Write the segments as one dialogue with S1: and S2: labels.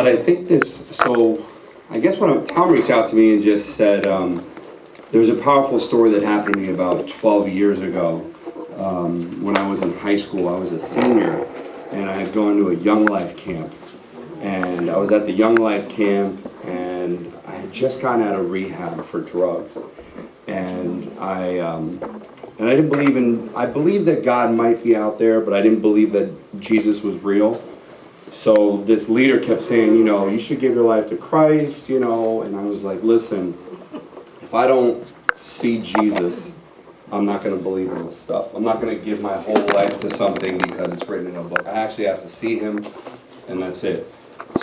S1: But I think so I guess when Tom reached out to me and just said, there was a powerful story that happened to me about 12 years ago. When I was in high school, I was a senior, and I had gone to a Young Life camp. And I was at the Young Life camp, and I had just gotten out of rehab for drugs. And I didn't believe I believed that God might be out there, but I didn't believe that Jesus was real. So this leader kept saying, you should give your life to Christ, and I was like, listen, if I don't see Jesus, I'm not going to believe in this stuff. I'm not going to give my whole life to something because it's written in a book. I actually have to see him, and that's it.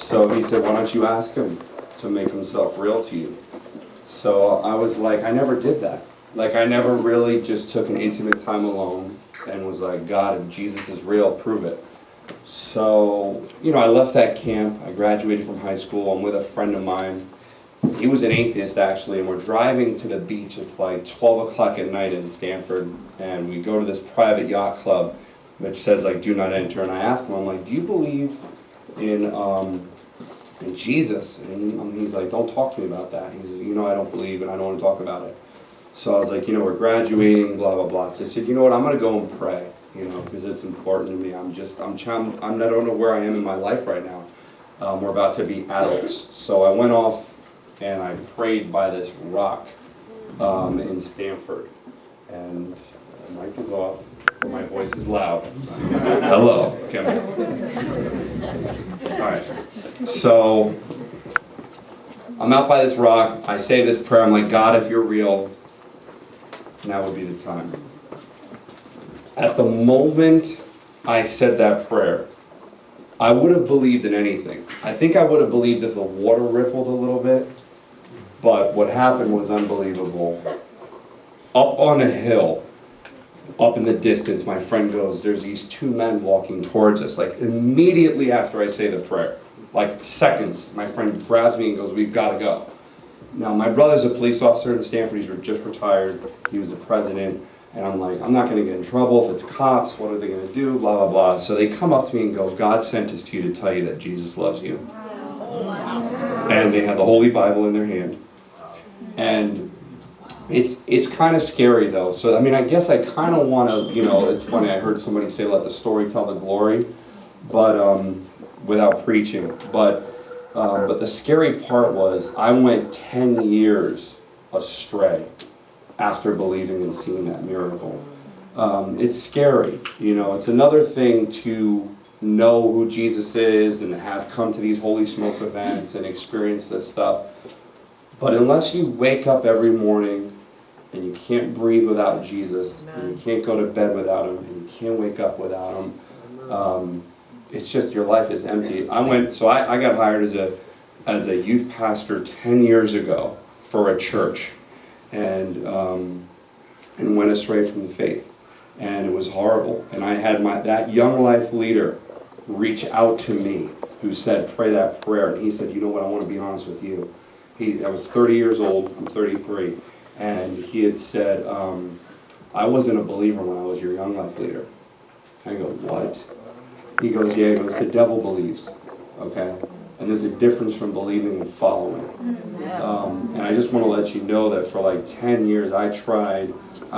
S1: So he said, why don't you ask him to make himself real to you? So I was like, I never did that. Like, I never really just took an intimate time alone and was like, God, if Jesus is real, prove it. So, I left that camp. I graduated from high school. I'm with a friend of mine. He was an atheist, actually, and we're driving to the beach. It's like 12 o'clock at night in Stanford, and we go to this private yacht club which says, like, do not enter. And I asked him, I'm like, do you believe in Jesus? And he's like, don't talk to me about that. He says, I don't believe, and I don't want to talk about it. So I was like, we're graduating, blah, blah, blah. So I said, what, I'm going to go and pray, because it's important to me. I don't know where I am in my life right now. We're about to be adults. So I went off and I prayed by this rock in Stanford. And the mic is off. My voice is loud. Hello. Okay. All right. So I'm out by this rock. I say this prayer. I'm like, God, if you're real, now would be the time. At the moment I said that prayer, I would have believed in anything. I think I would have believed if the water rippled a little bit, but what happened was unbelievable. Up on a hill, up in the distance, my friend goes, there's these two men walking towards us. Like, immediately after I say the prayer, like seconds, my friend grabs me and goes, we've got to go. Now, my brother's a police officer in Stanford. He's just retired. He was the president. And I'm like, I'm not going to get in trouble. If it's cops, what are they going to do? Blah, blah, blah. So they come up to me and go, God sent us to you to tell you that Jesus loves you. Wow. And they have the Holy Bible in their hand. And it's kind of scary, though. So, I guess I kind of want to, it's funny. I heard somebody say, let the story tell the glory, but without preaching. But the scary part was I went 10 years astray after believing and seeing that miracle. It's scary. It's another thing to know who Jesus is and have come to these Holy Smoke events and experience this stuff. But unless you wake up every morning and you can't breathe without Jesus, and you can't go to bed without him, and you can't wake up without him, it's just your life is empty. I got hired as a youth pastor 10 years ago for a church, and went astray from the faith, and it was horrible. And I had that Young Life leader reach out to me, who said, pray that prayer. And he said, you know what, I want to be honest with you. I was 30 years old. I'm 33, and he had said, I wasn't a believer when I was your Young Life leader. I go, what? He goes, yeah. He goes, the devil believes. Okay. And there's a difference from believing and following. And I just want to let you know that for like 10 years I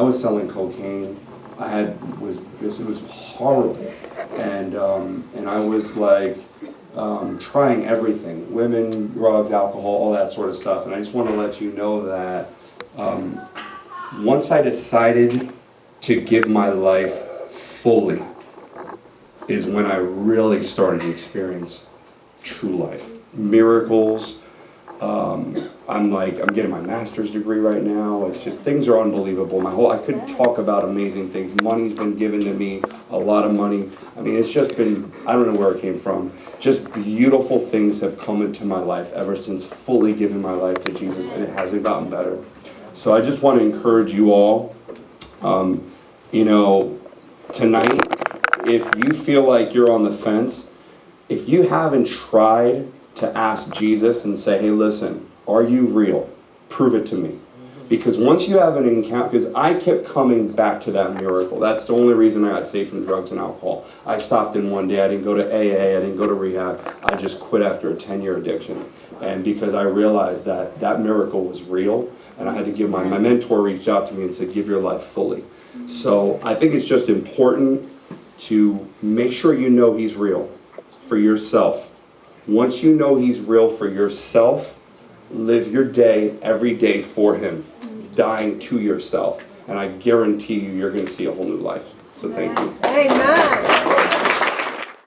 S1: was selling cocaine. It was horrible. And I was like trying everything. Women, drugs, alcohol, all that sort of stuff. And I just want to let you know that once I decided to give my life fully is when I really started to experience true life, miracles. I'm getting my master's degree right now. It's just, things are unbelievable. I could talk about amazing things. Money's been given to me, a lot of money. It's just been, I don't know where it came from. Just beautiful things have come into my life ever since fully giving my life to Jesus, and it hasn't gotten better. So I just want to encourage you all, tonight, if you feel like you're on the fence, if you haven't tried to ask Jesus and say, hey, listen, are you real? Prove it to me. Because once you have an encounter, because I kept coming back to that miracle. That's the only reason I got saved from drugs and alcohol. I stopped in one day. I didn't go to AA. I didn't go to rehab. I just quit after a 10-year addiction. And because I realized that that miracle was real, and I had to give my mentor reached out to me and said, give your life fully. So I think it's just important to make sure you know he's real for yourself. Once you know he's real for yourself, live your day, every day for him, dying to yourself. And I guarantee you, you're going to see a whole new life. So thank you.
S2: Amen.